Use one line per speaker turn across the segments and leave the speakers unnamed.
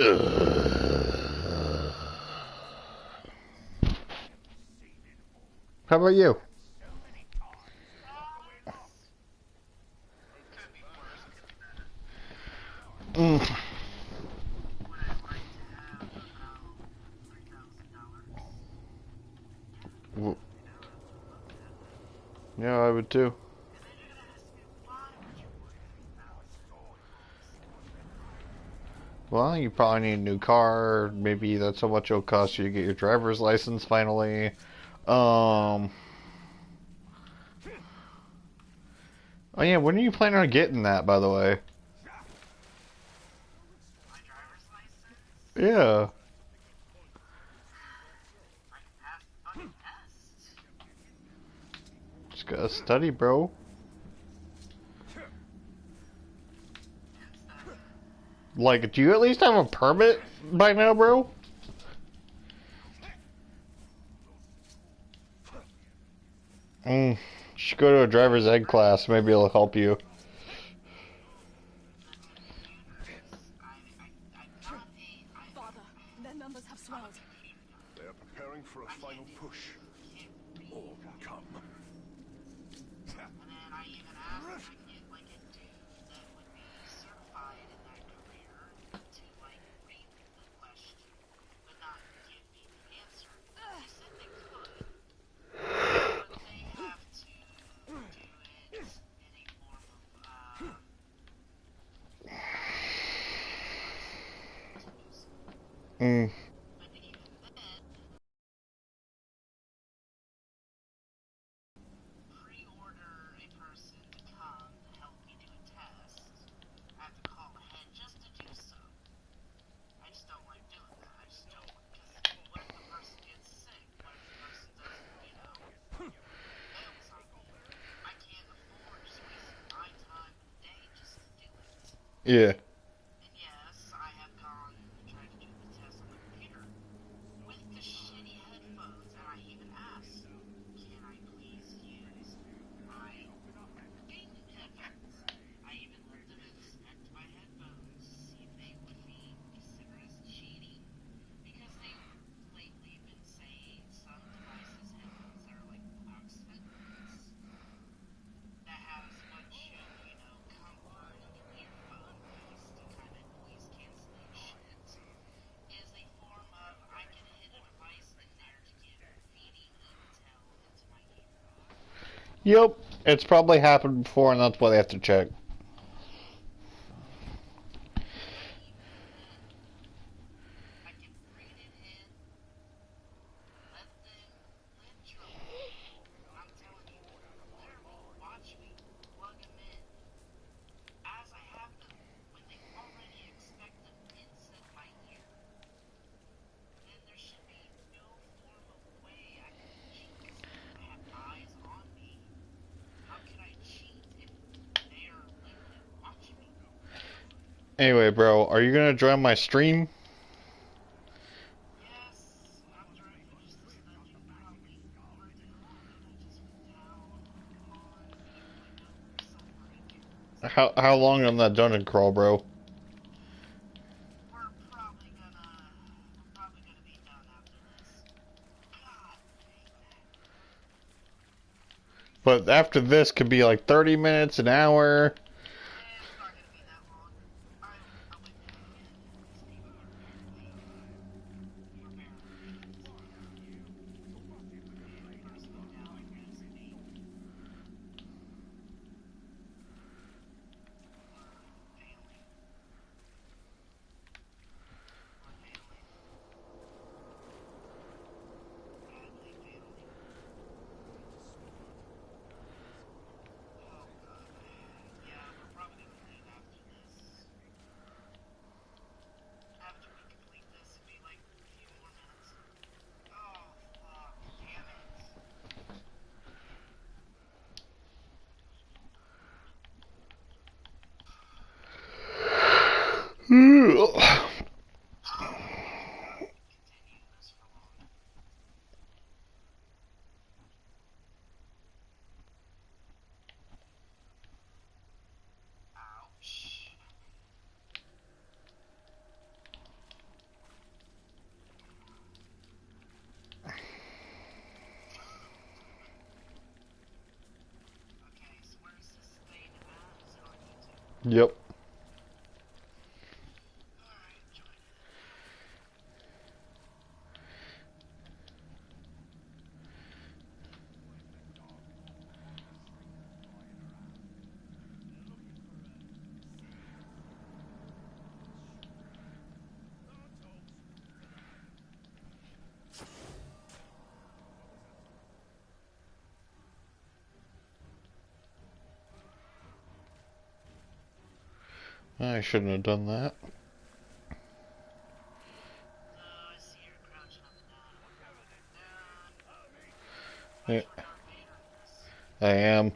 Ugh. How about you? Mm. Yeah, I would too. Well, you probably need a new car. Maybe that's how much it'll cost you to get your driver's license finally. Um. Oh yeah, when are you planning on getting that, by the way? Yeah. Just gotta study, bro. Like, do you at least have a permit by now, bro? Mm. You should go to a driver's ed class. Maybe it'll help you.
Father, their numbers have swelled.
They are preparing for a final push. More will come.
Mm. Yeah. Yep. It's probably happened before, and that's why they have to check. Anyway, bro, are you gonna join my stream? How long on that dungeon crawl, bro? But after this could be like 30 minutes, an hour. Yep. I shouldn't have done that. Yeah, I am.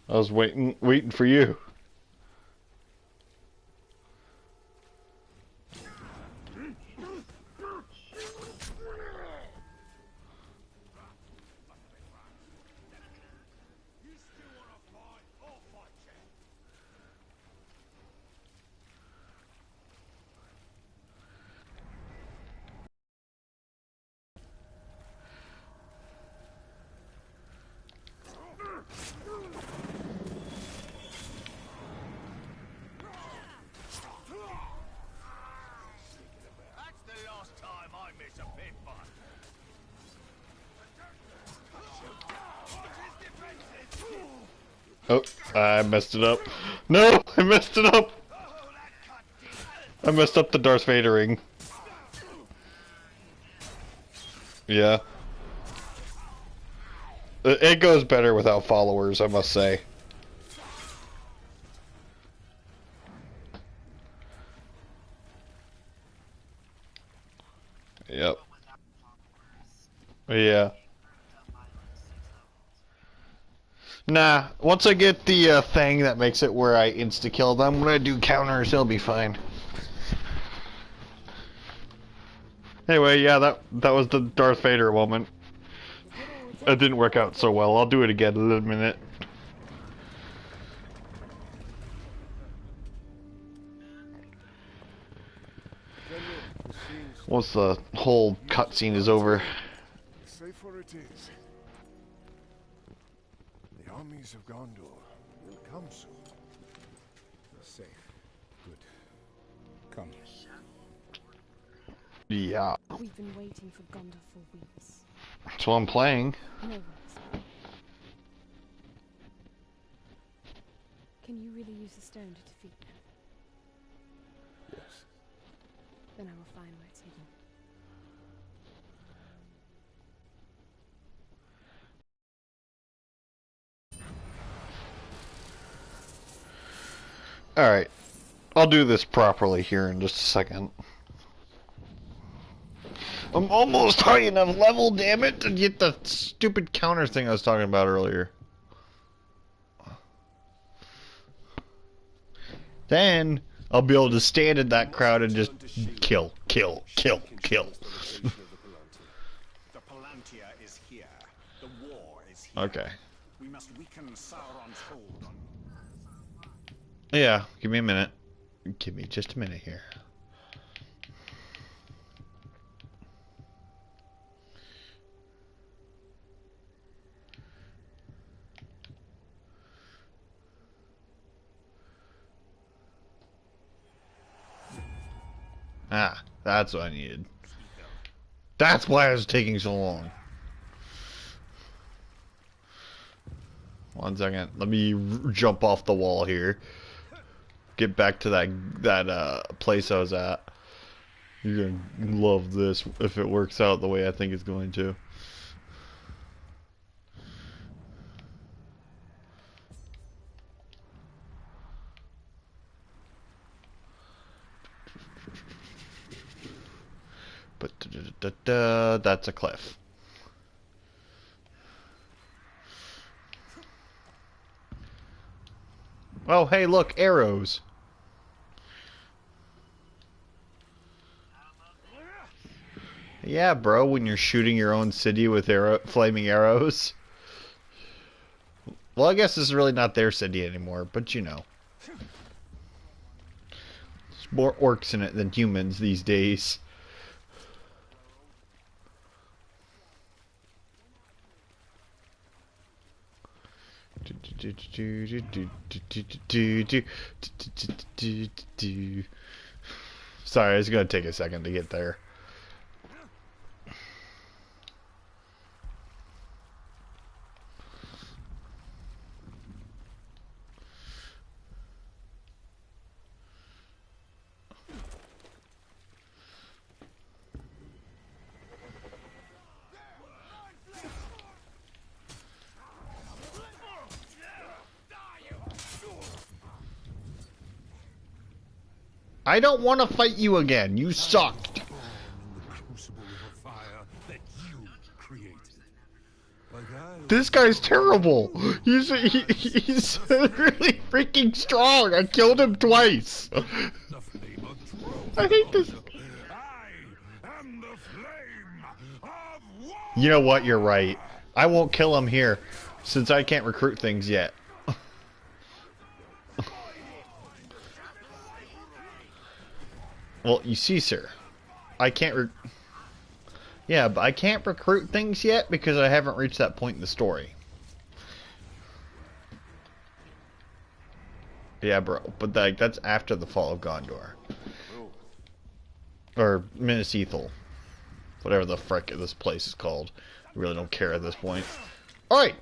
I was waiting for you. Oh, I messed it up. No, I messed it up. I messed up the Darth Vadering. Yeah. It goes better without followers, I must say. Yep. Yeah. Nah, once I get the thing that makes it where I insta-kill them, when I do counters, it'll be fine. Anyway, yeah, that was the Darth Vader moment. It didn't work out so well. I'll do it again in a minute. Once the whole cutscene is over.
Safer it is. The armies of Gondor will come soon. You're safe. Good. Come.
Yeah.
We've been waiting for Gondor for weeks.
That's what I'm playing.
No worries. Can you really use the stone to defeat them?
Yes.
Then I will find where it's hidden.
Alright. I'll do this properly here in just a second. I'm almost high enough level, damn it, to get the stupid counter thing I was talking about earlier. Then I'll be able to stand in that crowd and just kill.
The Palantir is here. The war is here.
Okay.
We must weaken Sauron's hold on.
Yeah, give me a minute. Give me just a minute here. Ah, that's what I needed. That's why it was taking so long. One second. Let me jump off the wall here. Get back to that place I was at. You're gonna love this if it works out the way I think it's going to. But that's a cliff. Oh, hey, look, arrows. Yeah, bro, when you're shooting your own city with flaming arrows. Well, I guess this is really not their city anymore, but you know. It's more orcs in it than humans these days. Sorry, it's gonna take a second to get there. I don't want to fight you again. You sucked.
In the crucible of a fire that you created. Like
This guy's terrible. He's really freaking strong. I killed him twice.
the flame of truth.
I hate this.
I am the flame of war.
You know what? You're right. I won't kill him here, since I can't recruit things yet. Well, you see, sir, I can't. Yeah, but I can't recruit things yet because I haven't reached that point in the story. Yeah, bro, but that's after the fall of Gondor. Or Minas Ithil. Whatever the frick this place is called. I really don't care at this point. Oi!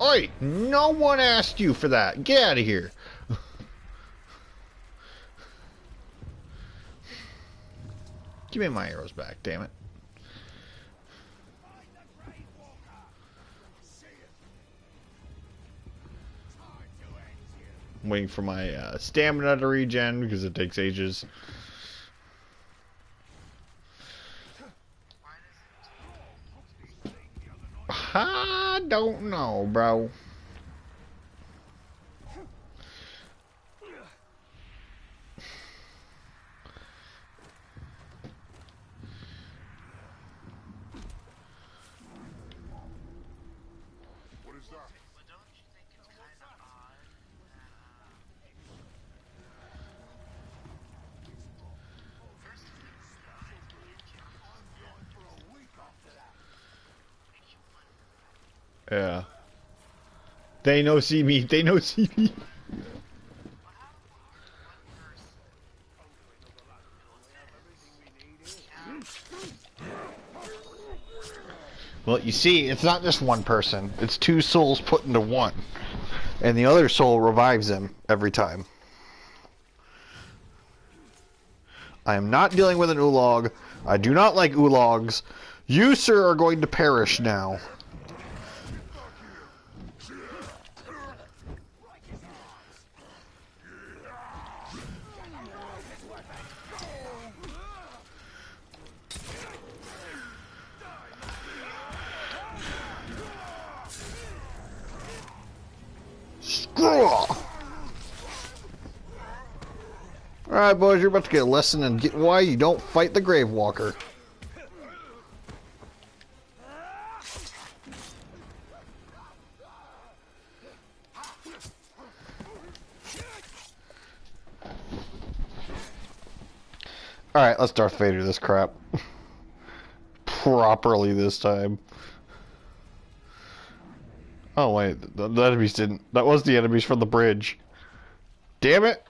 Oi! No one asked you for that. Get out of here. Give me my arrows back, damn it. I'm waiting for my stamina to regen because it takes ages. I don't know, bro. Yeah. They no see me. They no see me. Well, you see, it's not just one person. It's two souls put into one. And the other soul revives him every time. I am not dealing with an ulog. I do not like ulogs. You, sir, are going to perish now. Alright, boys, you're about to get a lesson in why you don't fight the Grave Walker. Alright, let's Darth Vader this crap. Properly this time. Oh, wait, the enemies didn't. That was the enemies from the bridge. Damn it!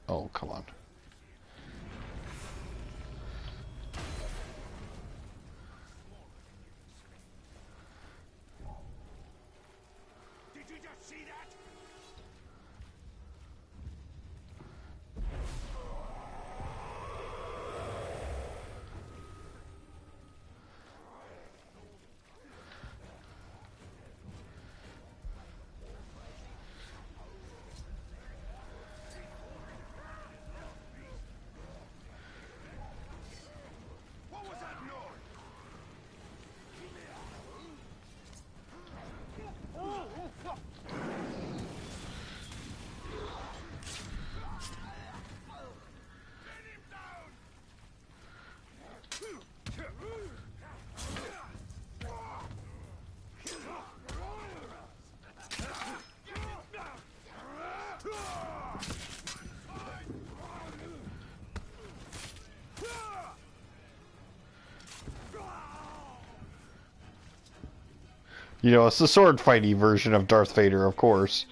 Oh, come on.
Did you
You know, it's the sword fighty version of Darth Vader, of course.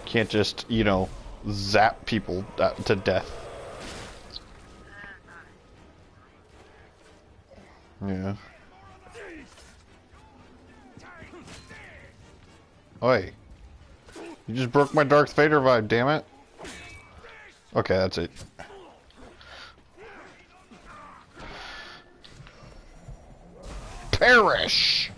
Can't just, you know, zap people to death. Yeah. Oi. You just broke my Darth Vader vibe, damn it. Okay, that's it. Perish!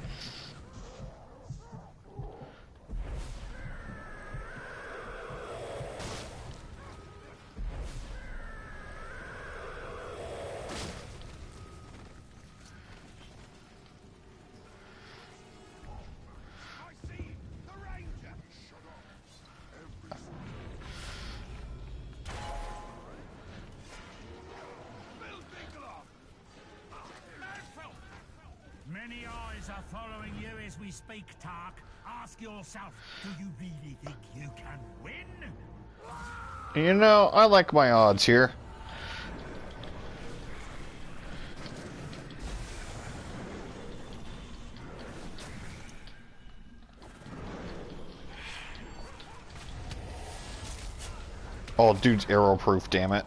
Many eyes are following you as we speak, Tark. Ask yourself, do you really think you can win?
You know, I like my odds here. Oh, dude's arrow proof, damn it.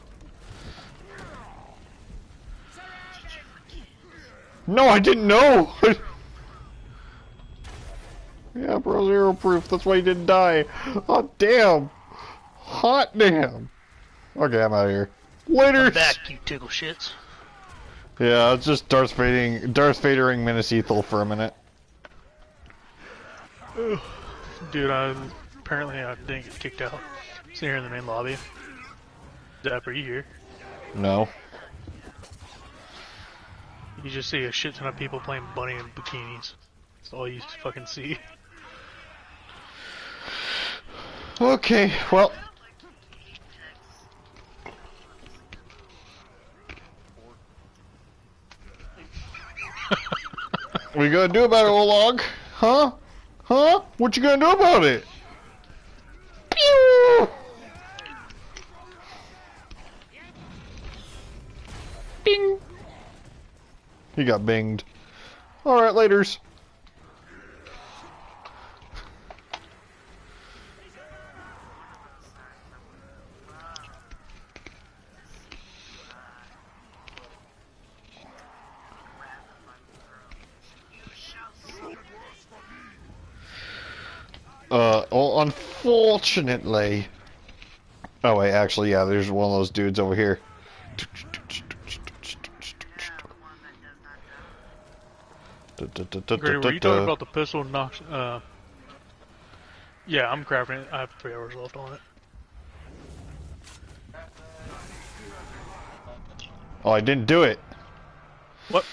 No, I didn't know! Yeah, bro's arrow proof, that's why he didn't die. Oh, damn! Hot damn! Okay, I'm out of here. Later!
I'm back, you tickle shits.
Yeah, it's just Darth Vadering Minas Ethel for a minute.
Dude, apparently I didn't get kicked out. Sitting here in the main lobby. Dapper, you here?
No.
You just see a shit ton of people playing bunny in bikinis. That's all you fucking see.
Okay, well. What you gonna do about it, Olog? Huh? Huh? What you gonna do about it? Pew! Bing! He got binged. Alright, laters. Well, unfortunately... Oh wait, actually, yeah, there's one of those dudes over here.
Grady, were you talking about the pistol knocks, yeah, I'm crafting it. I have 3 hours left on it.
Oh, I didn't do it.
What?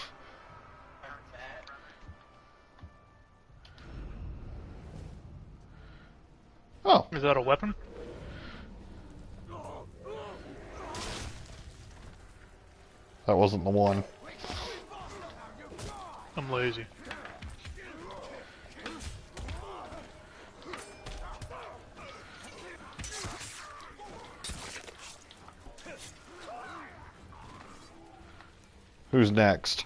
Oh.
Is that a weapon?
That wasn't the one.
I'm lazy.
Who's next?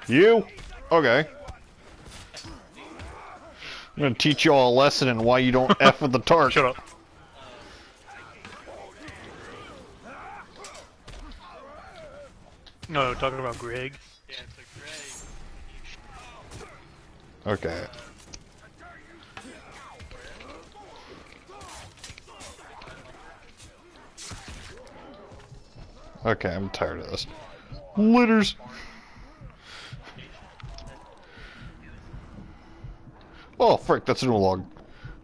You? Okay. I'm gonna teach you all a lesson in why you don't F with the Tark.
Shut up. No, talking about Greg. Yeah, it's a Greg.
Okay. Okay, I'm tired of this. Litters. Oh, frick, that's an log.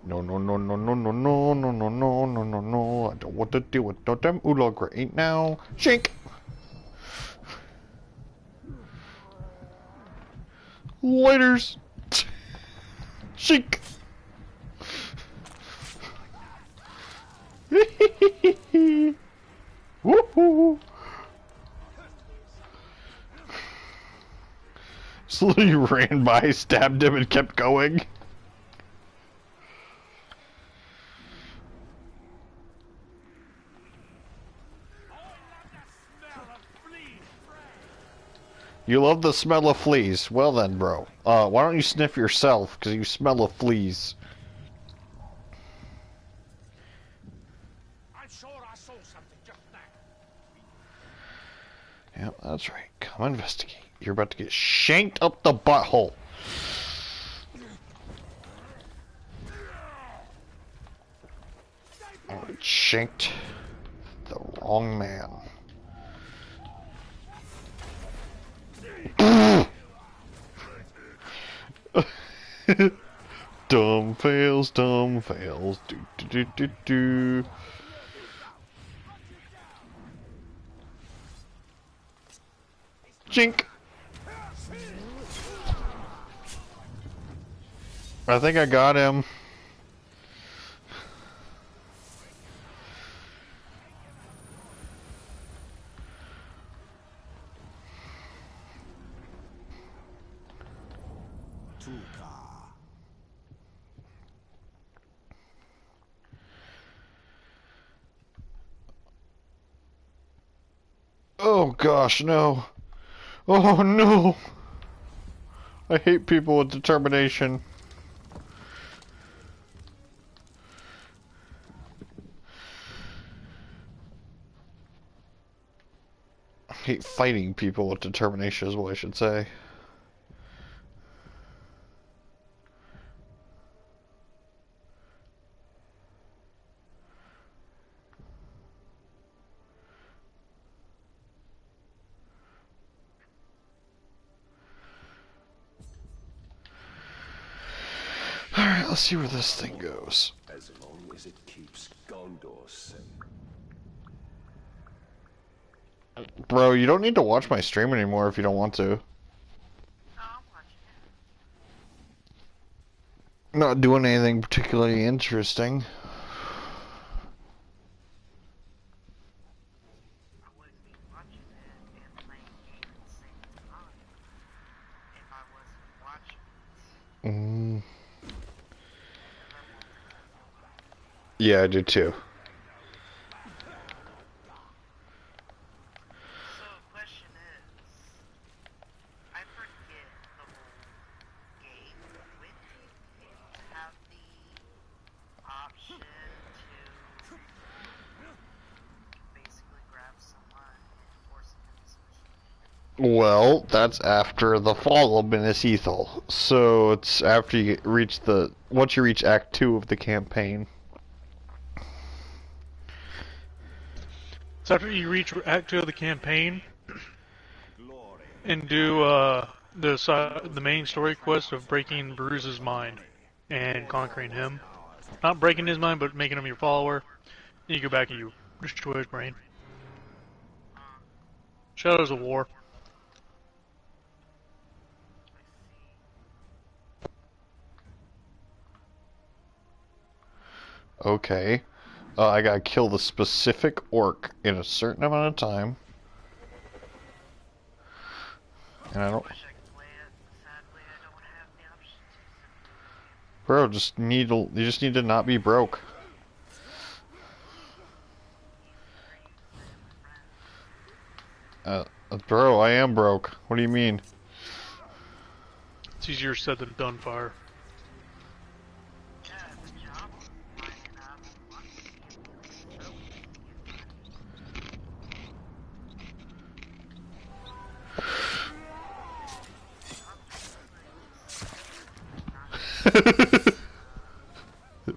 No, no, no, no, no, no, no, no, no, no, no, no, no. I don't want to deal with no damn oolog right now. Shink! Laters! Shink! Woohoo! Slowly ran by, stabbed him, and kept going. You love the smell of fleas. Well then, bro. Why don't you sniff yourself? Because you smell of fleas.
I'm sure I saw something just now.
Yep, that's right. Come investigate. You're about to get shanked up the butthole. Shanked the wrong man. Dumb fails, dumb fails. Do do do do do. Jink. I think I got him. Oh gosh, no. Oh no. I hate people with determination. I hate fighting people with determination is what I should say. Alright, let's see where this thing goes.
As long as it keeps Gondor safe.
Bro, you don't need to watch my stream anymore if you don't want to. Not doing anything particularly interesting. Mm. Yeah, I do too. Well, that's after the fall of Minas Ethel. So it's after you reach the once you reach Act 2 of the campaign.
So after you reach Act 2 of the campaign and do the main story quest of breaking Bruce's mind and conquering him. Not breaking his mind, but making him your follower. Then you go back and you destroy his brain. Shadows of War.
Okay. I gotta kill the specific orc in a certain amount of time. And I don't... Bro, you just need to not be broke. Bro, I am broke. What do you mean?
It's easier said than done, Fire.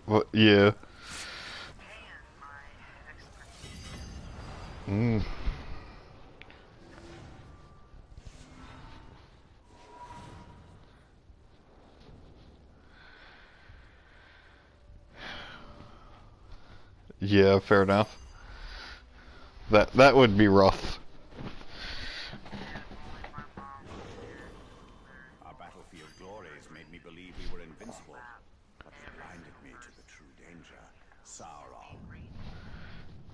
What? Yeah. Mm. Yeah, fair enough. That would be rough.
Our battlefield glories made me believe we were invincible, but they blinded me to the true danger. Sauron.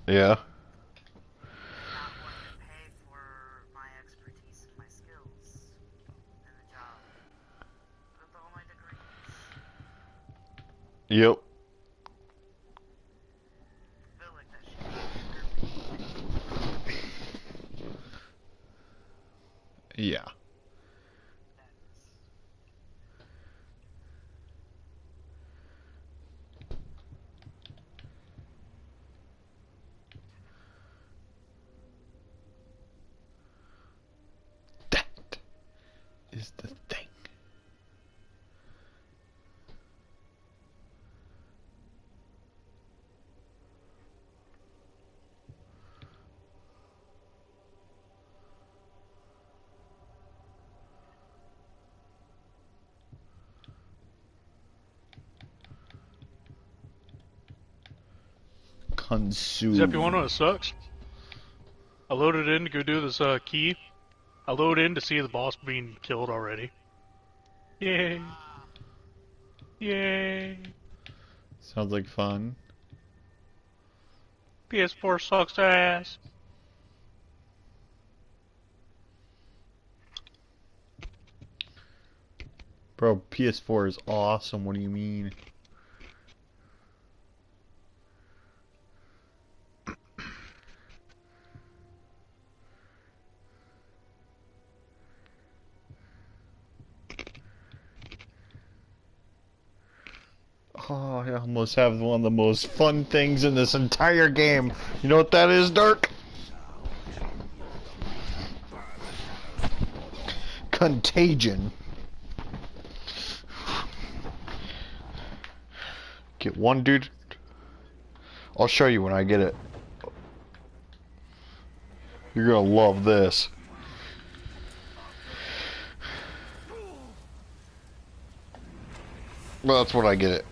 Yeah. Yep. Yeah. is the thing. Consume.
Zep, you wanna know what sucks? I loaded in to go do this key. I load in to see the boss being killed already. Yay! Yay!
Sounds like fun.
PS4 sucks ass.
Bro, PS4 is awesome. What do you mean? Oh, I almost have one of the most fun things in this entire game. You know what that is, Dirk? Contagion. Get one dude. I'll show you when I get it. You're gonna love this. Well, that's when I get it.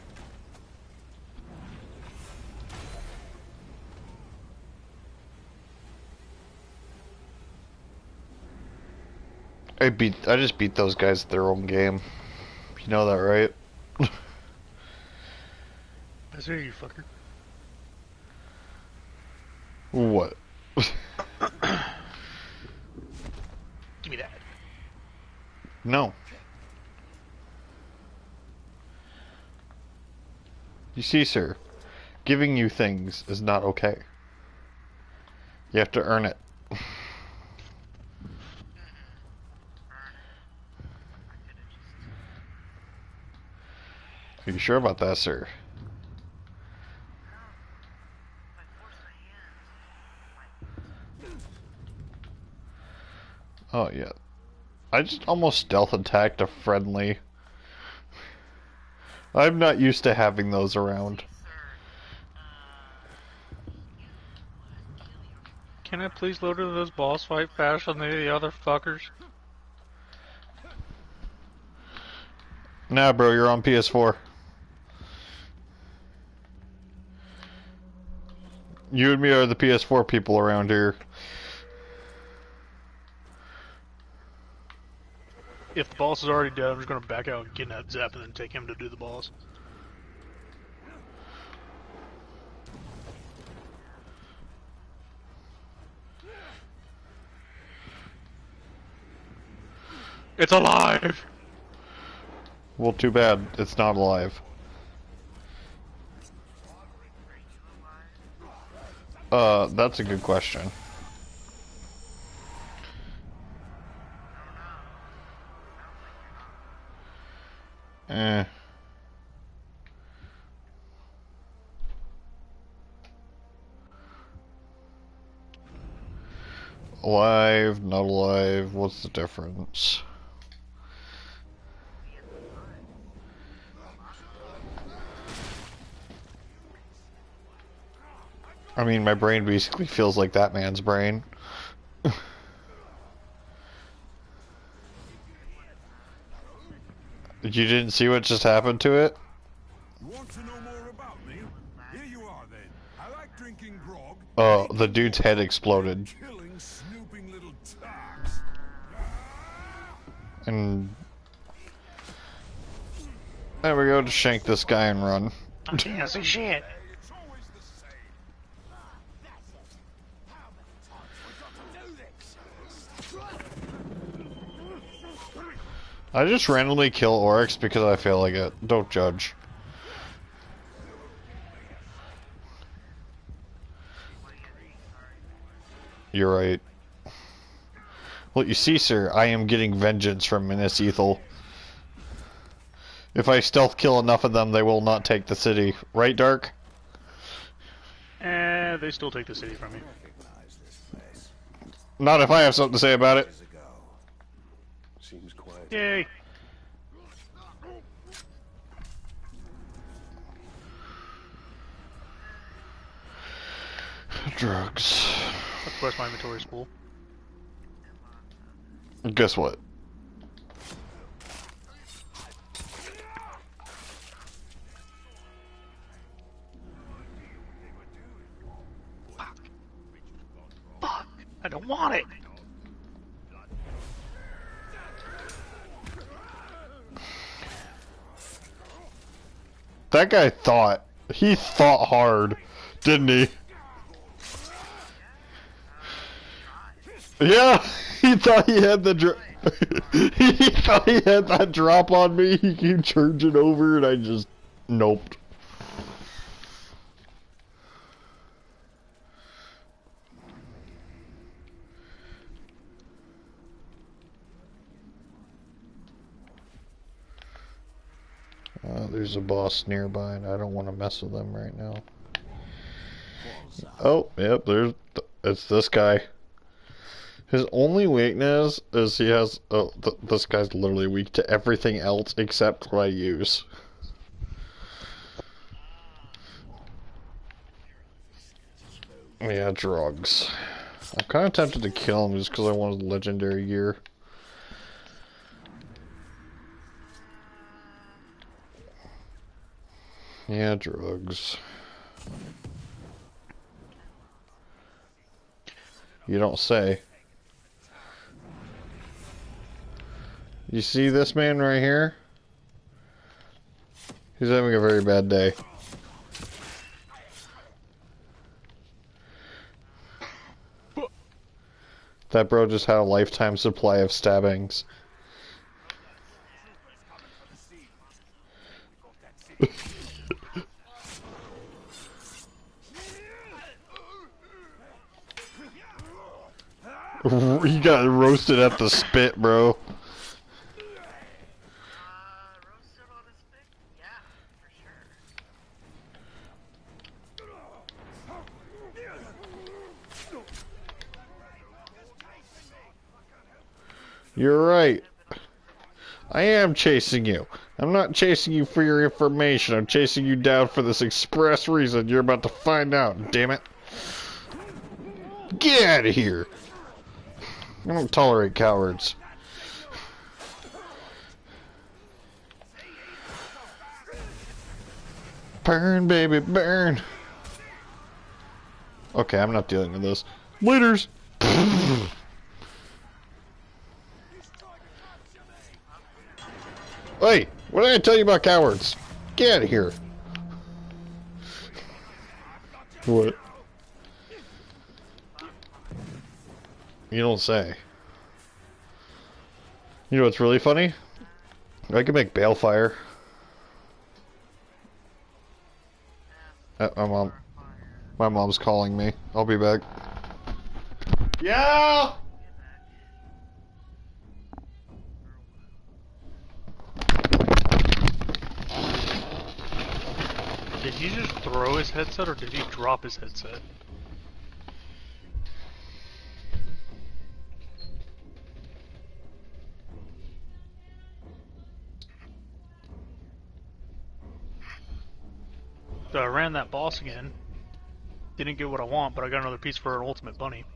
I just beat those guys at their own game. You know that, right?
I see you, fucker.
What?
Give me that.
No. You see, sir, giving you things is not okay. You have to earn it. Are you sure about that, sir? Oh, yeah. I just almost stealth attacked a friendly. I'm not used to having those around.
Can I please load into this boss fight faster than the other fuckers?
Nah, bro, you're on PS4. You and me are the PS4 people around here.
If the boss is already dead, I'm just gonna back out and kidnap Zap and then take him to do the boss. It's alive!
Well, too bad. It's not alive. That's a good question. Eh. Alive, not alive, what's the difference? I mean, my brain basically feels like that man's brain. You didn't see what just happened to it?
You want to know more about me? Here you are then. I like drinking grog.
The dude's head exploded.
Killing snooping little tarts.
And there we go, to shank this guy and run.
I can't see shit.
It's always the same.
I just randomly kill Oryx because I feel like it. Don't judge. You're right. Well, you see, sir, I am getting vengeance from Minas Ethel. If I stealth kill enough of them, they will not take the city. Right, Dark?
They still take the city from you.
Not if I have something to say about it.
Seems quiet
Yay!
Drugs.
Of course, my inventory is full.
Guess what?
Fuck! I don't want it!
That guy thought. He thought hard, didn't he? Yeah, he thought he had the he thought he had that drop on me. He came charging over, and I just noped. There's a boss nearby, and I don't want to mess with them right now. Oh, yep, it's this guy. His only weakness is he has, this guy's literally weak to everything else except what I use. Yeah, drugs. I'm kind of tempted to kill him just because I wanted legendary gear. Yeah, drugs. You don't say. You see this man right here? He's having a very bad day. That bro just had a lifetime supply of stabbings. He got roasted at the spit, bro.
Roasted on a stick? Yeah, for sure.
You're right. I am chasing you. I'm not chasing you for your information. I'm chasing you down for this express reason you're about to find out, damn it. Get out of here. I don't tolerate cowards. Burn, baby, burn. Okay, I'm not dealing with this. Laters. Hey, what did I tell you about cowards? Get out of here. What? You don't say. You know what's really funny? I can make balefire. My mom's calling me. I'll be back. Yeah.
Did he just throw his headset or did he drop his headset? So I ran that boss again. Didn't get what I want, but I got another piece for an ultimate bunny.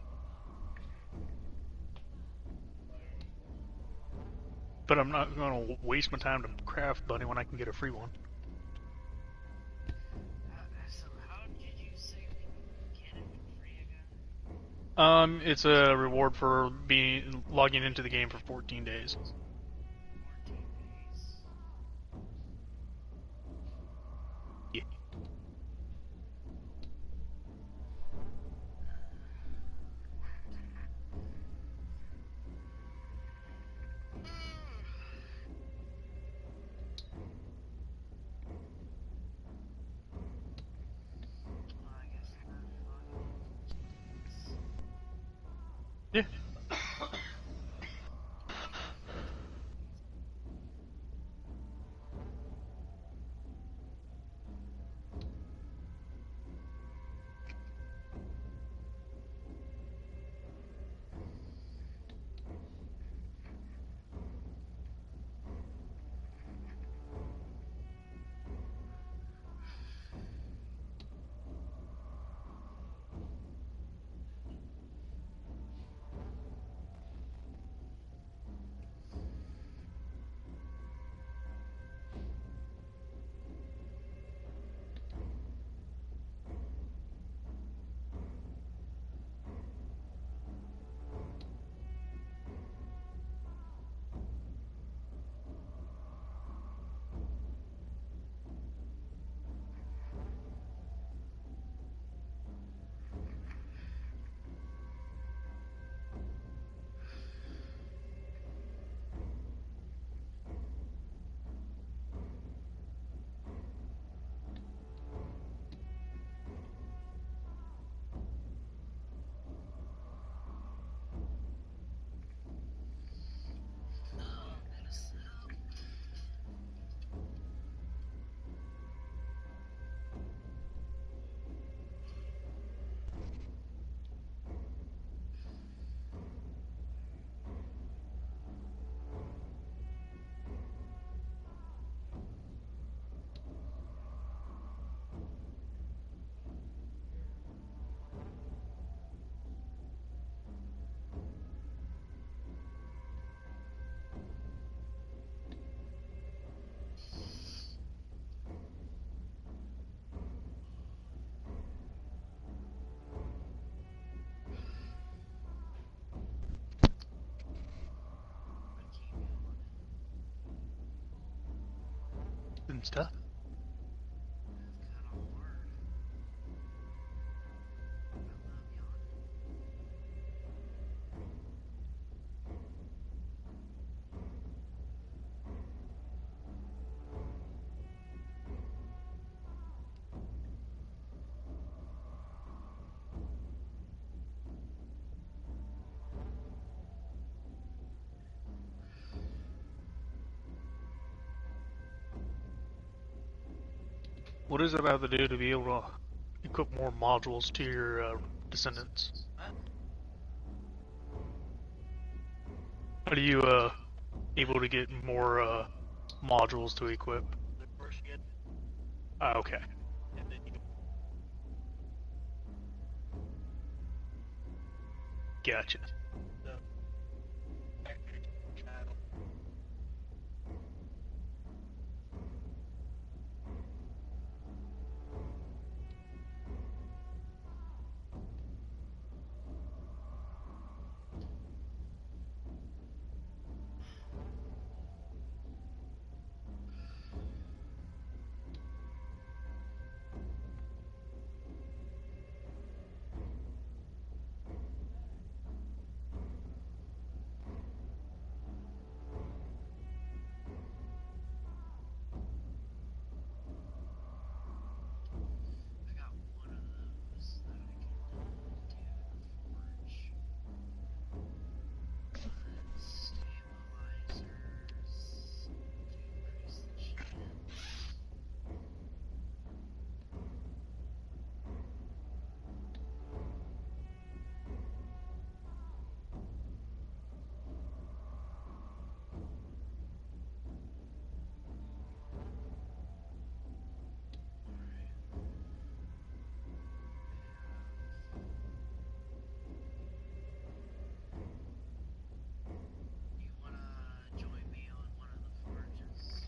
But I'm not going to waste my time to craft bunny when I can get a free one.
So how did you say we get it for free again?
It's a reward for logging into the game for 14 days.
14 days.
Yeah.
I guess
Yeah. and stuff.
It's kind of hard. I love yawning.
What does it have to do to be able to equip more modules to your descendants? How do you able to get more modules to equip?
The first you get,
Ah, okay.
and then you
Gotcha.
the factory child. I got one of those that I can do forge. Stabilizers to increase the chance. You wanna join me on one of the forges?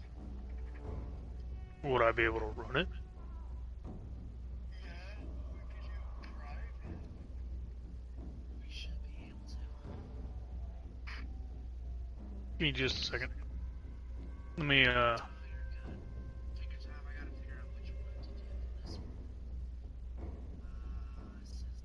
Would I be able to run it?
Yeah, we could do private. We should be able to.
Give me just a second. Let me
Oh, you're good. Take your time. I gotta figure out which one to do for this one. It says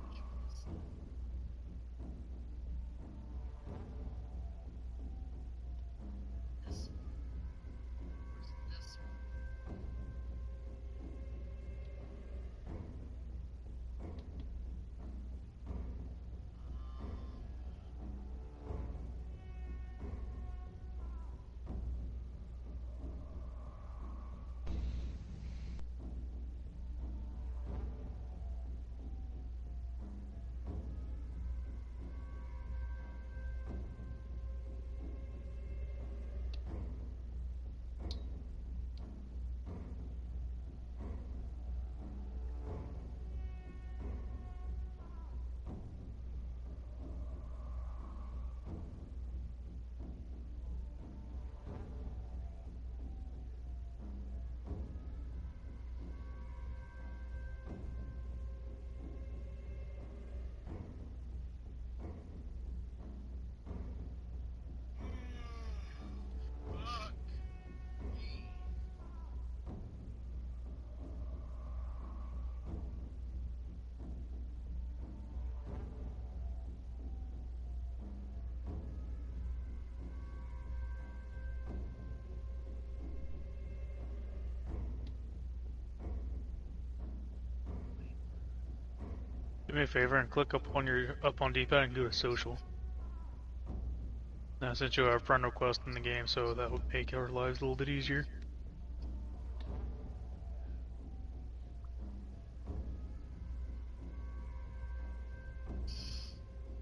which one is it? This one. Or is it this one? Fuck me.
do me a favor and click up on D-pad and go to social. Now, I sent you a friend request in the game, so that would make our lives a little bit easier.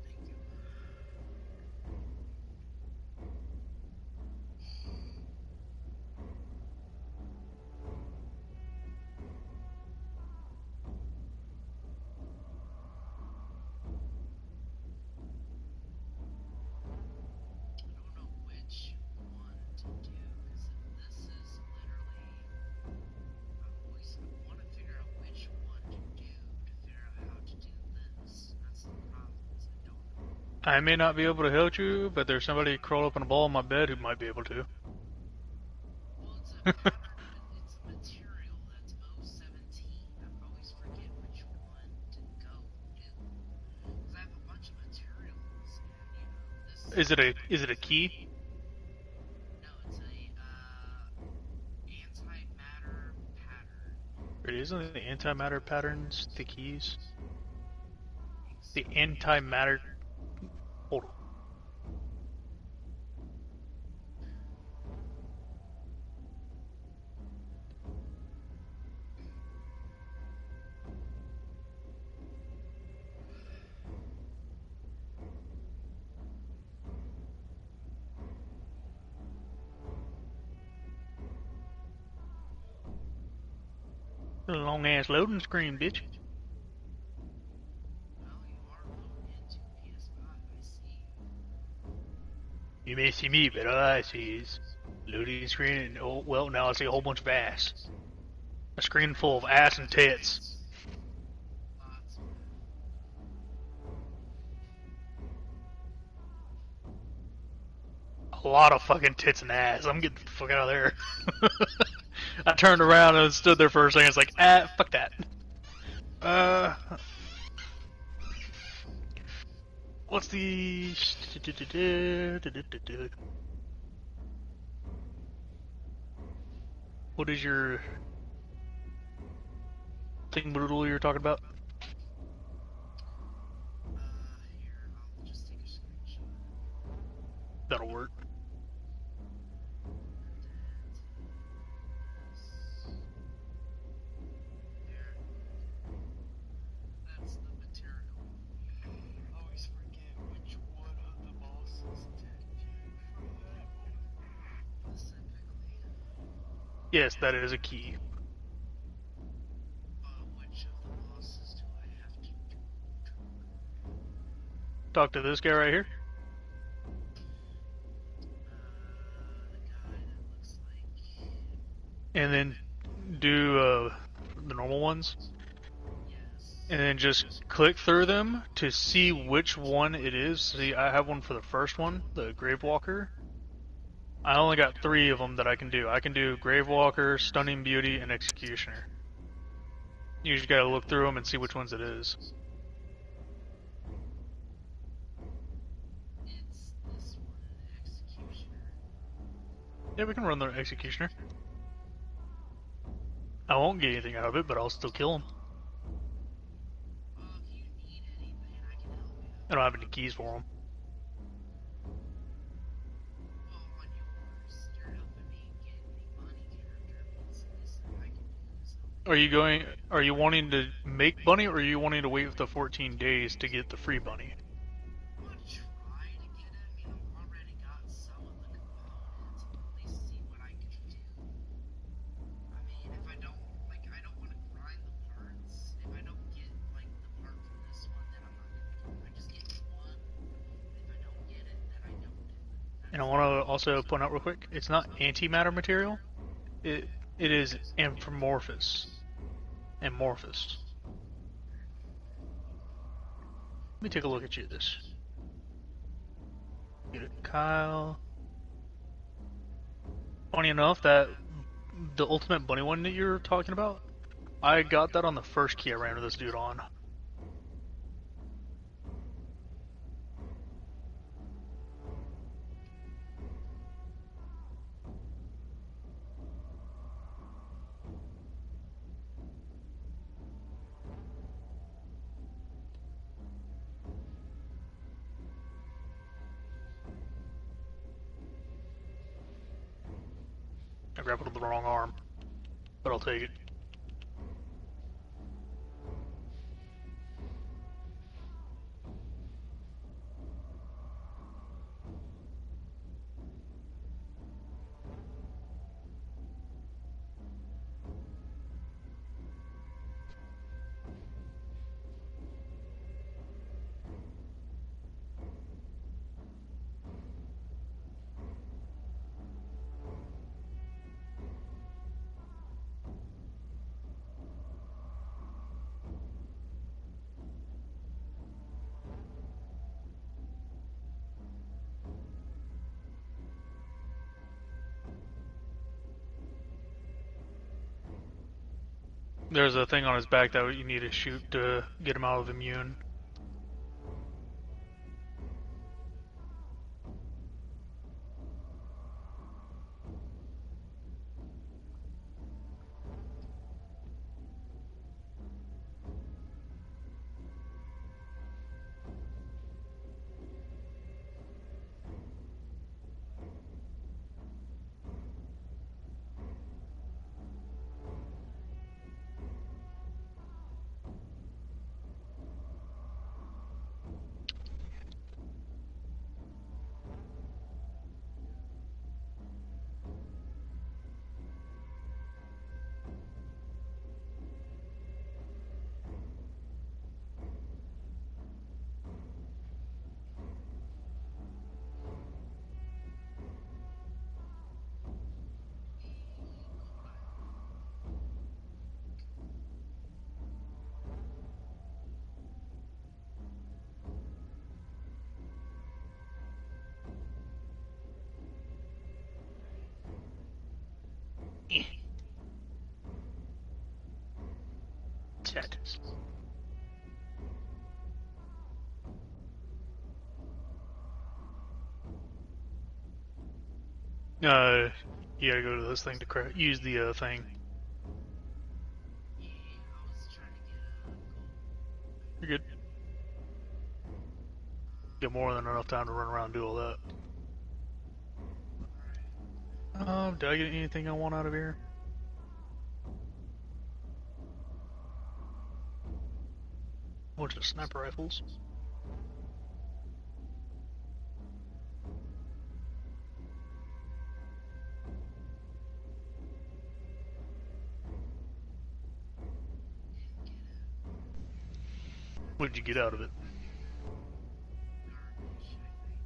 Thank you. I don't know which one to do, because if this is
I may not be able to help you, but there's somebody crawled up in a ball in my bed who might be able to.
Well, it's a pattern. It's a material that's O17. I always forget which one to go do. Because I have a bunch of materials, and this.
Is it a key?
No, it's a antimatter pattern.
It isn't the antimatter patterns, the keys. The
Exactly.
antimatter. Hold on. Long ass loading screen, bitch.
Well, you are loading into PS5. I see.
You may see me, but all I see is loading screen, and oh well, now I see a whole bunch of ass. A screen full of ass and tits.
Lots of
A lot of fucking tits and ass. I'm getting the fuck out of there. I turned around and stood there for a second. It's like, fuck that. What's the? What is your thing brutal you're talking about?
here, I'll just take a screenshot.
That'll work.
There. That's the material. I always forget which one of the bosses did for that one specifically.
Yes, that is a key.
Which of the bosses do I have to do?
Talk to this guy right here.
The guy that looks like.
And then do the normal ones.
Yes.
And then just click through them to see which one it is. See, I have one for the first one, the Gravewalker. I only got 3 of them that I can do. I can do Gravewalker, Stunning Beauty, and Executioner. You just gotta look through them and see which ones it is.
It's this one, Executioner.
Yeah, we can run the Executioner. I won't get anything out of it, but I'll still kill him.
Well, if you need anything, I can help you.
I don't have any keys for him.
Well, on yours, you're helping me get the bunny character. Means I can do something.
Are you wanting to make bunny, or are you wanting to wait the 14 days to get the free bunny?
I'm gonna try to get it. I mean, I've already got some of the components. I'll at least see what I can do. I mean, if I don't, like, I don't want to grind the parts. If I don't get, like, the part from this one, then I'm not gonna do it. I just get one. If I don't get it, then I don't do it.
And I want to also point out real quick, it's not antimatter material. It is amorphous. Amorphous. Let me take a look at this. Get it, Kyle. Funny enough, that the ultimate bunny one that you're talking about, I got that on the first key I ran with this dude on. I grabbed it with the wrong arm, but I'll take it. There's a thing on his back that you need to shoot to get him out of immune. Sadness. You gotta go to this thing to use the thing.
Yeah, I was trying to get a gold.
You're good. Get more than enough time to run around and do all that. Did I get anything I want out of here? Bunch of sniper rifles. What did you get out of it?
Garbage, I think.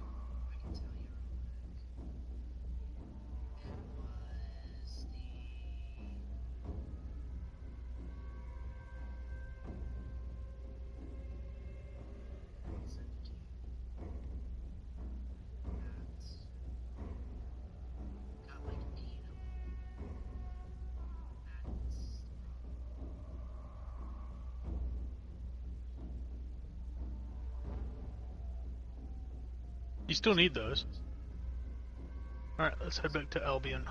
I can tell you real quick. It was the 117. That's got like 8 of them. That's the
You still need those. Alright, let's head back to Albion.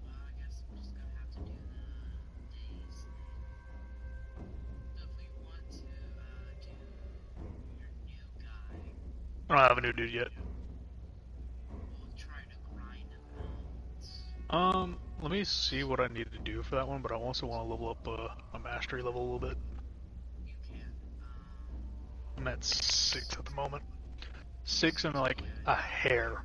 Well, I guess I'm just gonna have to do the days then. So if we want to do your new guy,
I don't have a new dude yet.
we'll try to grind him out.
Let me see what I need to do for that one, but I also want to level up my mastery level a little bit.
You can.
I'm at 6 at the moment. 6 and like a hair.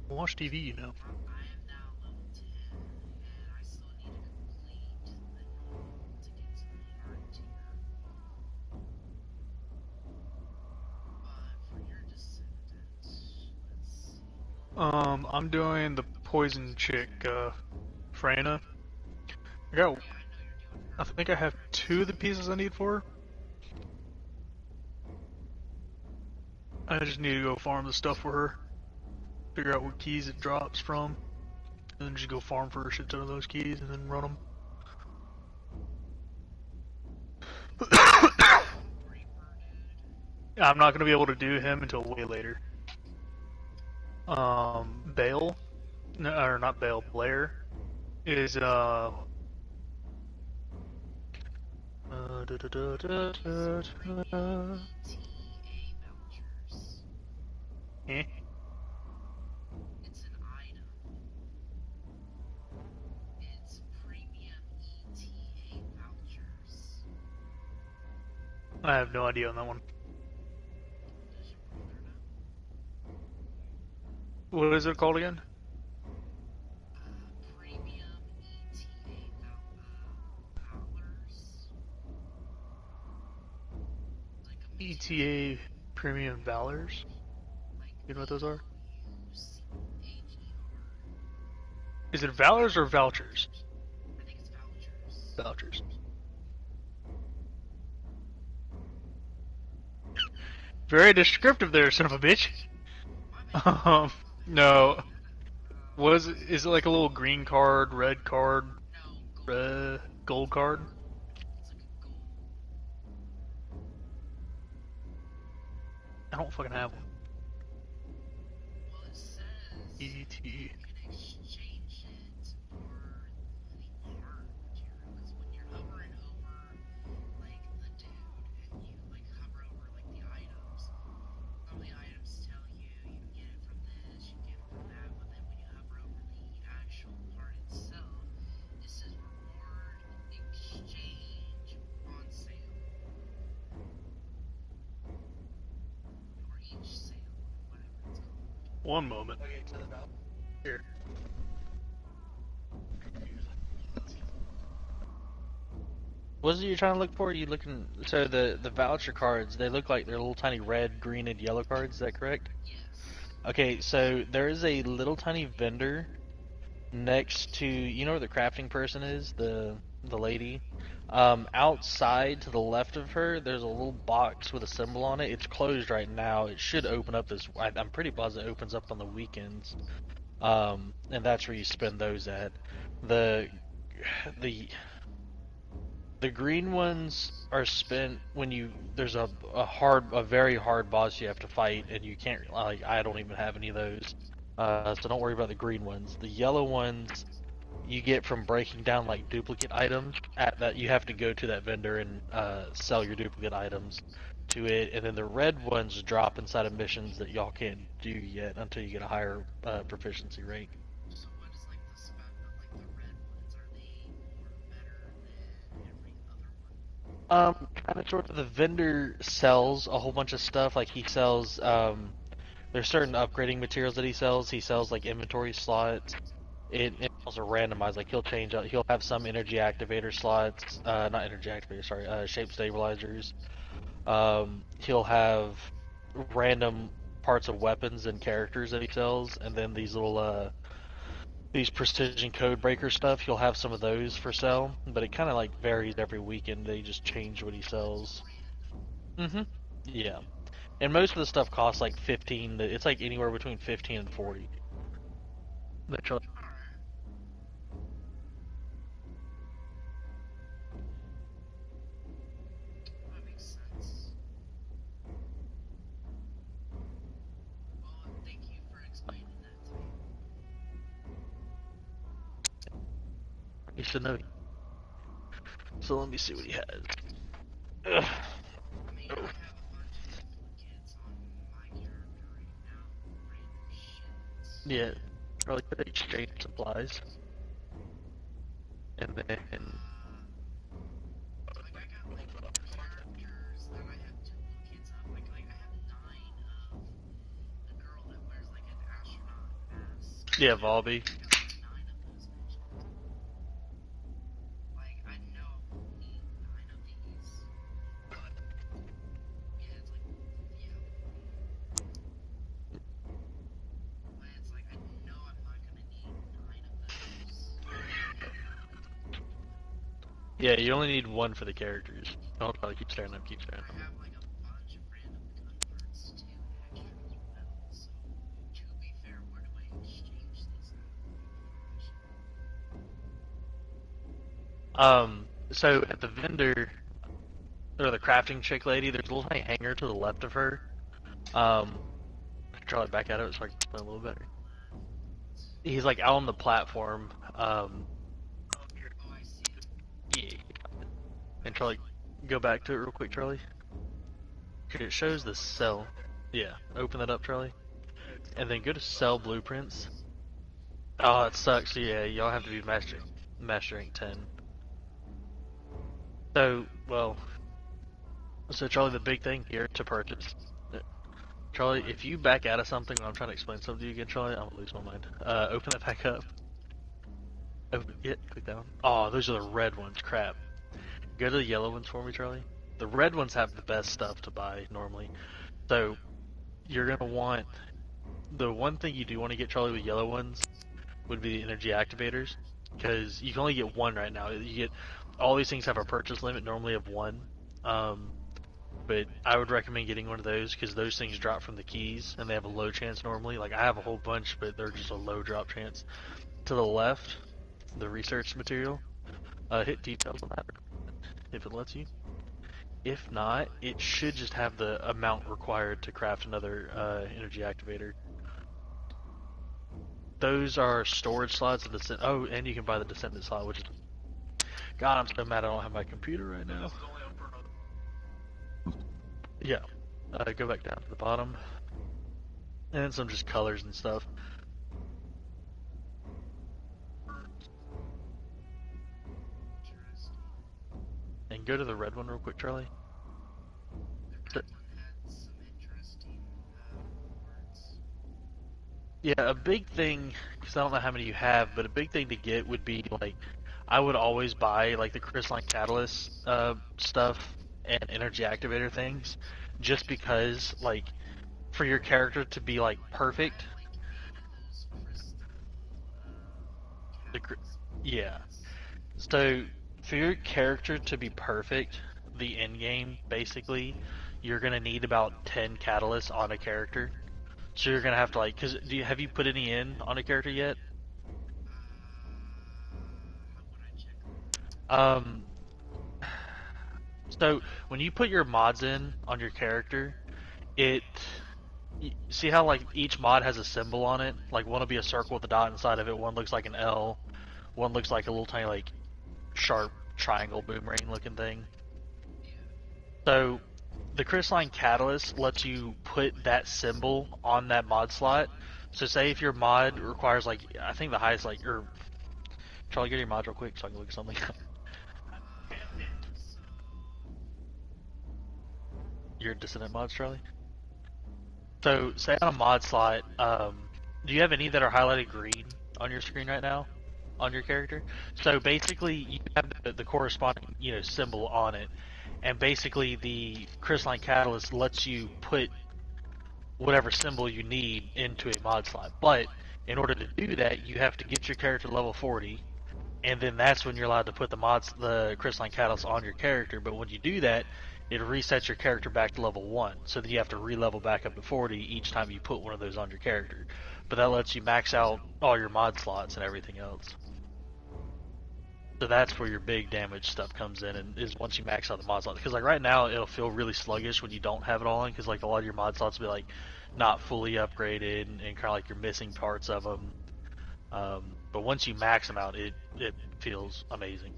Well,
Watch TV, you know.
I am now level 10, and I still need to complete the normal to get to the hard tier. But for your descendant, let's see.
I'm doing the poison chick, Freyna. I got,
Yeah, I know you're doing her.
I think I have 2 of the pieces I need for her. I just need to go farm the stuff for her. Figure out what keys it drops from. And then just go farm for a shit ton of those keys and then run them.
Reaper, dude.
I'm not gonna be able to do him until way later. Bale, no, or not Bale, Blair is
ETA vouchers.
eh?
It's an item. It's premium ETA vouchers.
I have no idea on that one.
Does your brother know?
What is it called again?
Premium ETA vouchers. Like a
ETA Premium Valors. You know what those are? Is it Valors or Vouchers?
I think it's vouchers.
Vouchers. Very descriptive there, son of a bitch. No. Is it like a little green card, red card, gold card?
It's like a gold.
I don't fucking have one.
Well, it says
ET.
you can exchange it for the art material. Because when you're hovering over, like, the dude, and you, like, hover over, like, the items, some of the items tell you you can get it from this, you can get it from that, but then when you hover over the actual part itself, it says reward exchange on sale. Or each sale, whatever it's called.
One moment. Here.
What is it you're trying to look for? You looking? So the voucher cards, they look like they're little tiny red, green, and yellow cards. Is that correct?
Yes.
Okay, so there is a little tiny vendor next to, you know where the crafting person is, the lady. Outside to the left of her, there's a little box with a symbol on it. It's closed right now. It should open up this. I'm pretty positive it opens up on the weekends. And that's where you spend those at. The the green ones are spent when there's a very hard boss you have to fight, and you can't, like, I don't even have any of those. So don't worry about the green ones. The yellow ones you get from breaking down like duplicate items at that you have to go to that vendor and sell your duplicate items to it, and then the red ones drop inside of missions that y'all can't do yet until you get a higher proficiency rank.
So what is like the spec of like the red ones? Are they more better than every other one?
Kind of sort of. The vendor sells a whole bunch of stuff. Like he sells, there's certain upgrading materials that he sells. He sells like inventory slots. It also randomized. Like he'll have some energy activator slots, not energy activator, sorry, shape stabilizers. He'll have random parts of weapons and characters that he sells, and then these little these precision code breaker stuff. He'll have some of those for sale, but it kind of like varies every weekend. They just change what he sells. Yeah, and most of the stuff costs like 15. It's like anywhere between 15 and 40. Literally.
That makes sense. Well, thank you for explaining that to me.
You should know. So let me see what he has. Ugh.
I mean, I have a bunch of duplicates on my character right now, random shit.
Yeah, probably could exchange supplies. And then
Like I got like characters that I have duplicates of. Like I have 9 of the girl that wears like an astronaut mask.
yeah, Volby.
I got 9 of those bitches. Like I know I need 9 of these. Yeah, it's like But it's like I know I'm not gonna need 9 of those.
Yeah, you only need one for the characters. I'll probably keep staring up, keep staring
I
up.
have like a bunch of random gun parts too, extras as well. So to be fair, where do I exchange these now?
So at the vendor, or the crafting chick lady, there's a little tiny hangar to the left of her. Try to back at it so I can explain a little better. He's like out on the platform.
Oh, I see it.
Yeah. And Charlie, go back to it real quick, Charlie. It shows the cell. Yeah, open that up, Charlie. And then go to cell blueprints. Oh, it sucks. Yeah, y'all have to be master rank 10. So, well, so Charlie, the big thing here to purchase. Charlie, if you back out of something when I'm trying to explain something to you again, Charlie, I'm gonna lose my mind. Open that back up. Open it. Click that one. Oh, those are the red ones. Crap. Go to the yellow ones for me, Charlie. The red ones have the best stuff to buy normally. So you're gonna want the one thing you do want to get, Charlie, with yellow ones would be the energy activators, because you can only get one right now. You get all these things have a purchase limit normally of one, but I would recommend getting one of those because those things drop from the keys and they have a low chance normally. Like I have a whole bunch, but they're just a low drop chance. To the left, the research material. Hit details on that if it lets you. If not, it should just have the amount required to craft another energy activator. Those are storage slots. Oh, and you can buy the descendant slot, which is... God, I'm so mad I don't have my computer right now. Yeah. Go back down to the bottom. And some just colors and stuff. And go to the red one real quick, Charlie. Yeah, a big thing, because I don't know how many you have, but a big thing to get would be, like, I would always buy, like, the crystalline catalyst stuff and energy activator things, just because, like, for your character to be, like, perfect. Yeah. So, for your character to be perfect, the end game, basically, you're going to need about 10 catalysts on a character. So you're gonna have to like, cause have you put any in on a character yet? Um, so when you put your mods in on your character, see how like each mod has a symbol on it? Like one will be a circle with a dot inside of it, one looks like an L, one looks like a little tiny like sharp triangle boomerang looking thing. So the crystalline catalyst lets you put that symbol on that mod slot. So say if your mod requires like, I think the highest like, or Charlie, get your mod real quick so I can look at something. Your Dissonant mods, Charlie? So say on a mod slot, do you have any that are highlighted green on your screen right now? On your character? So basically you have the corresponding, symbol on it. And basically the crystalline catalyst lets you put whatever symbol you need into a mod slot. But in order to do that, you have to get your character level 40, and then that's when you're allowed to put the crystalline catalyst on your character. But when you do that, it resets your character back to level 1. So then you have to re-level back up to 40 each time you put one of those on your character. But that lets you max out all your mod slots and everything else. So that's where your big damage stuff comes in, and is once you max out the mod slots. Because like right now, it'll feel really sluggish when you don't have it all in, because like a lot of your mod slots will be like not fully upgraded, and kind of like you're missing parts of them. But once you max them out, it feels amazing.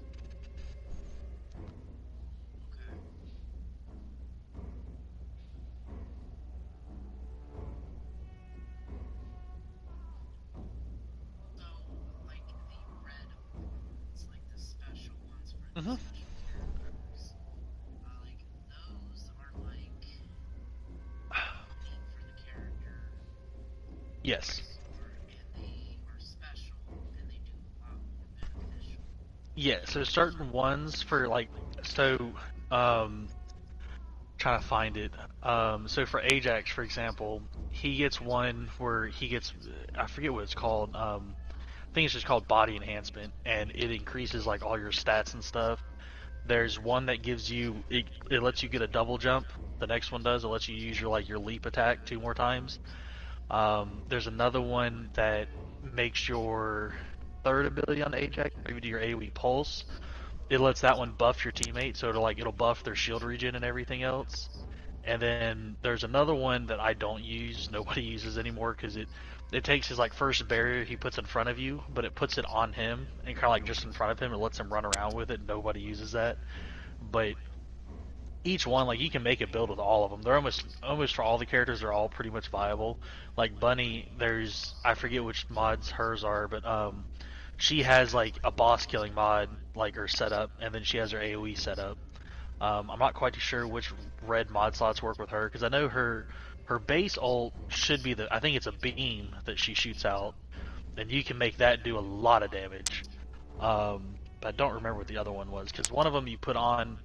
Mm-hmm. Yes. Yeah, so certain ones for like, trying to find it. So for Ajax, for example, he gets one where he gets, I forget what it's called. I think it's just called Body Enhancement, and it increases like all your stats and stuff. There's one that gives you, it lets you get a double jump. The next one does. It lets you use your leap attack 2 more times. There's another one that makes your third ability on Ajax, maybe do your AoE pulse. It lets that one buff your teammate, so it'll buff their shield regen and everything else. And then there's another one that I don't use, nobody uses anymore, because it takes his like first barrier he puts in front of you, but it puts it on him and kind of like just in front of him. It lets him run around with it. Nobody uses that, but each one, like, you can make a build with all of them. They're almost for all the characters, they're all pretty much viable. Like Bunny, I forget which mods hers are, but she has like a boss killing mod, like her setup, and then she has her AoE setup. I'm not quite sure which red mod slots work with her, because I know her base ult should be I think it's a beam that she shoots out, and you can make that do a lot of damage. But I don't remember what the other one was, because one of them you put on,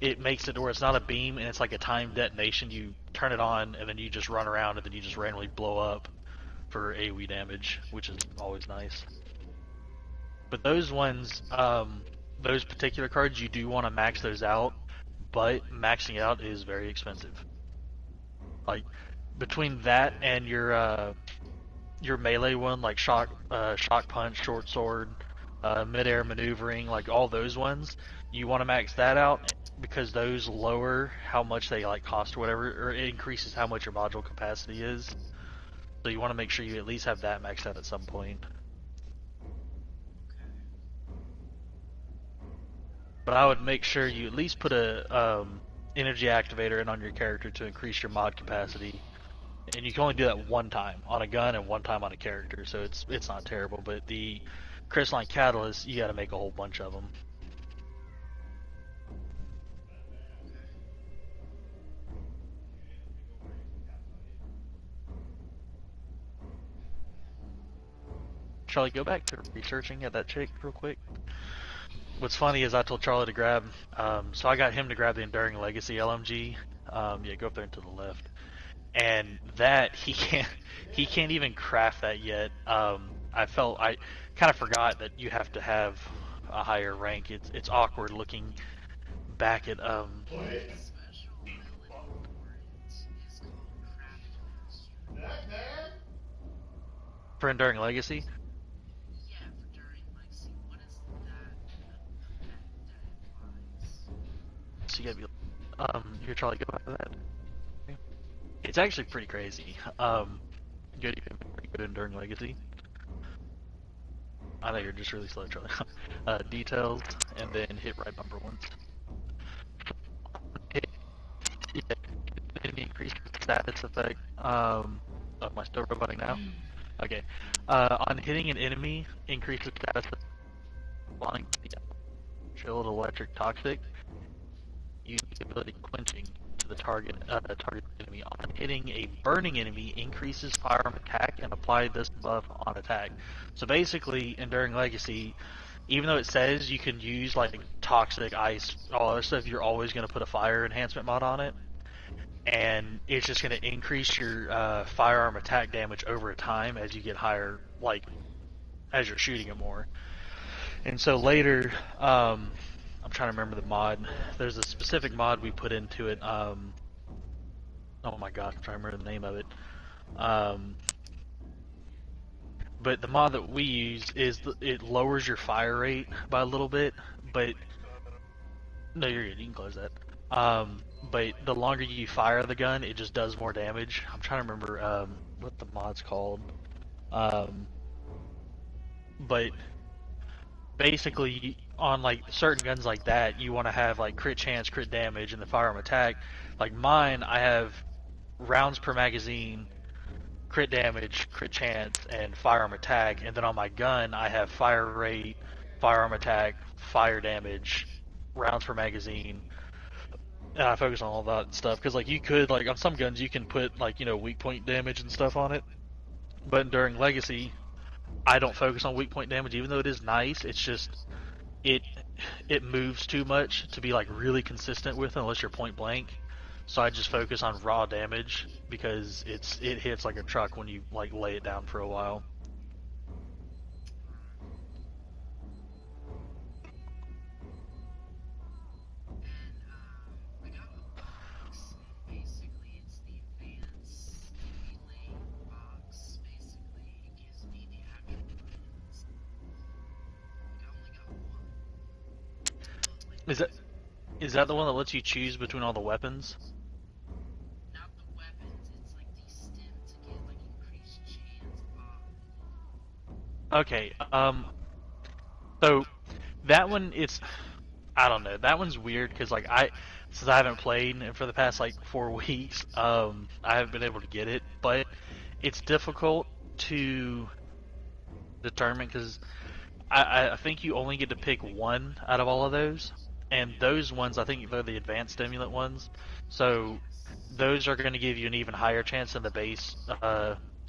it makes it to where it's not a beam and it's like a timed detonation. You turn it on and then you just run around and then you just randomly blow up for AoE damage, which is always nice. But those ones, those particular cards, you do want to max those out, but maxing out is very expensive. Like between that and your melee one, like shock punch, short sword, midair maneuvering, like all those ones, you want to max that out because those lower how much they like cost or whatever, or it increases how much your module capacity is. So you want to make sure you at least have that maxed out at some point. But I would make sure you at least put a energy activator in on your character to increase your mod capacity. And you can only do that one time on a gun and one time on a character, so it's not terrible. But the crystalline catalyst, you got to make a whole bunch of them. Charlie, go back to researching at that chick real quick. What's funny is I told Charlie to grab, so I got him to grab the Enduring Legacy LMG. Yeah, go up there and to the left. And that he can't even craft that yet. I kind of forgot that you have to have a higher rank. It's awkward looking back at
The special ability for it is called Craft.
for Enduring Legacy.
Yeah, for during Legacy. What is that implies?
So you gotta be here, Charlie, go back to that. It's actually pretty crazy. Good, pretty good Enduring Legacy. I know you're just really slow, Charlie. Details, and then hit right bumper once. Hit, yeah, increase status effect. Am I still roboting now? Okay. On hitting an enemy, increase the status of flying, shield, electric, toxic. Use the ability quenching to the target enemy. On hitting a burning enemy, increases firearm attack and apply this buff on attack. So basically, Enduring Legacy, even though it says you can use like toxic, ice, all other stuff, you're always going to put a fire enhancement mod on it, and it's just going to increase your firearm attack damage over time as you get higher, like as you're shooting it more. And so later, I'm trying to remember the mod. There's a specific mod we put into it. Oh my god, I'm trying to remember the name of it. But the mod that we use is it lowers your fire rate by a little bit, but no, you're good. You can close that. But the longer you fire the gun, it just does more damage. I'm trying to remember what the mod's called. But basically, on like certain guns like that, you want to have like crit chance, crit damage, and the firearm attack. Like mine, I have rounds per magazine, crit damage, crit chance, and firearm attack. And then on my gun, I have fire rate, firearm attack, fire damage, rounds per magazine. And I focus on all that stuff because like you could, like on some guns, you can put like, you know, weak point damage and stuff on it. But during Legacy, I don't focus on weak point damage, even though it is nice. It's just it moves too much to be like really consistent with unless you're point blank. So I just focus on raw damage because it hits like a truck when you like lay it down for a while.
I got a box. Basically, it's the advanced melee box. Basically, it gives me the actual weapons. I only got one.
Is that the one that lets you choose between all the weapons?
Not the weapons, it's like the stim to get like increased chance of.
Okay, so that one, I don't know, that one's weird because like since I haven't played for the past like 4 weeks, I haven't been able to get it, but it's difficult to determine because I think you only get to pick one out of all of those, and those ones, I think they're the advanced stimulant ones, so those are going to give you an even higher chance than the base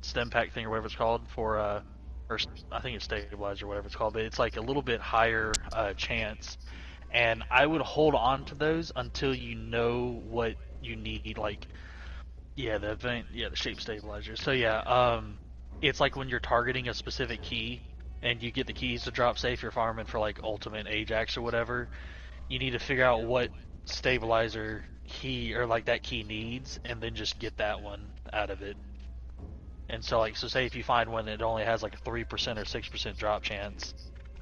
stem pack thing or whatever it's called for or I think it's stabilizer or whatever it's called, but it's like a little bit higher chance. and I would hold on to those until you know what you need. Like, yeah, the shape stabilizer. So yeah, it's like when you're targeting a specific key, and you get the keys to drop. Say if you're farming for like ultimate Ajax or whatever, you need to figure out what stabilizer key or like that key needs, and then just get that one out of it. And so like, so say if you find one that only has like a 3% or 6% drop chance,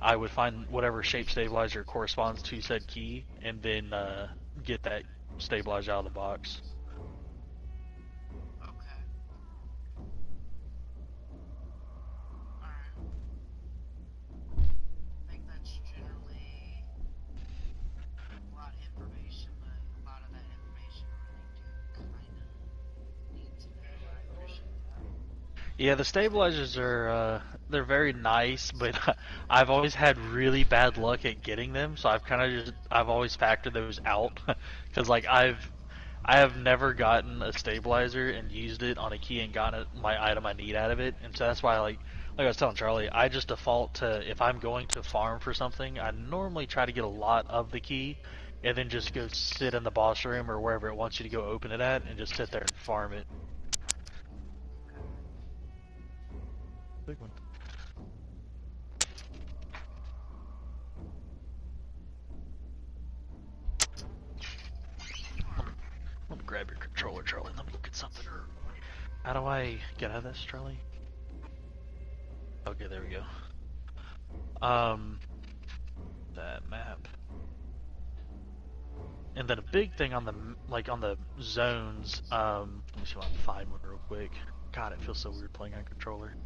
I would find whatever shape stabilizer corresponds to said key, and then get that stabilizer out of the box.
Okay. Alright. I think that's generally a lot of information, but a lot of that information I really do kind of need to know. I appreciate that.
Yeah, the stabilizers are they're very nice, but I've always had really bad luck at getting them, so I've always factored those out because like I have never gotten a stabilizer and used it on a key and gotten my item I need out of it, and so that's why like I was telling Charlie, I just default to if I'm going to farm for something, I normally try to get a lot of the key, and then just go sit in the boss room or wherever it wants you to go open it at, and just sit there and farm it. Big one. Let me grab your controller, Charlie. Let me look at something. How do I get out of this, Charlie? Okay, there we go. That map. And then a big thing on the on the zones. Let me see if I can find one real quick. God, it feels so weird playing on controller.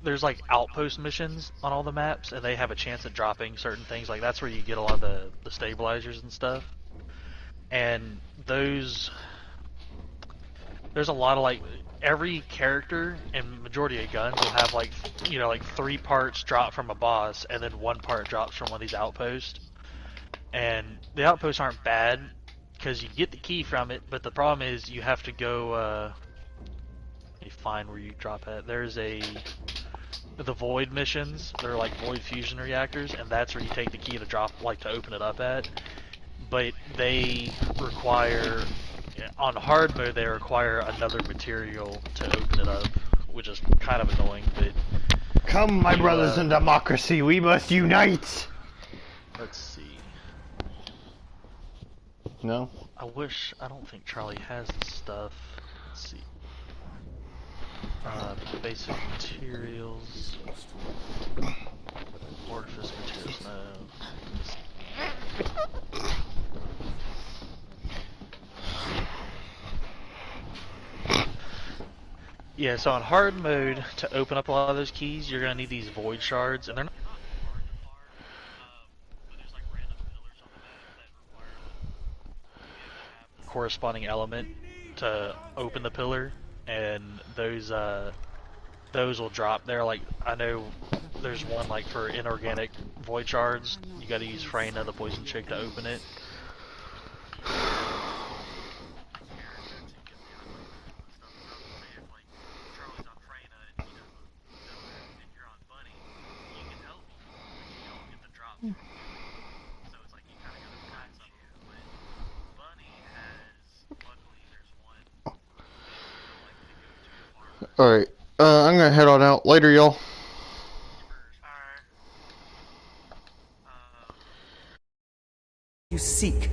There's like outpost missions on all the maps, and they have a chance at dropping certain things. Like that's where you get a lot of the stabilizers and stuff. And there's a lot of like every character and majority of guns will have like like 3 parts drop from a boss, and then 1 part drops from one of these outposts. And the outposts aren't bad because you get the key from it, but the problem is you have to go. Let me find where you drop at. There's the void missions. They're like void fusion reactors, and that's where you take the key to drop, like to open it up at. But they require, on hard mode, they require another material to open it up, which is kind of annoying. But
Come, my brothers in democracy, we must unite!
let's see.
No?
I don't think Charlie has the stuff. Let's see. Basic materials. Orifice materials, no. Yeah, so on hard mode, to open up a lot of those keys, you're going to need these void shards, and they're not hard to farm, but there's like random pillars on the map that require you to have the corresponding element to open the pillar, and those will drop there. Like, I know there's one like for inorganic void shards, you gotta use Freyna, the poison chick, to open it.
Alright, I'm gonna head on out. Later, y'all.
Alright.
You seek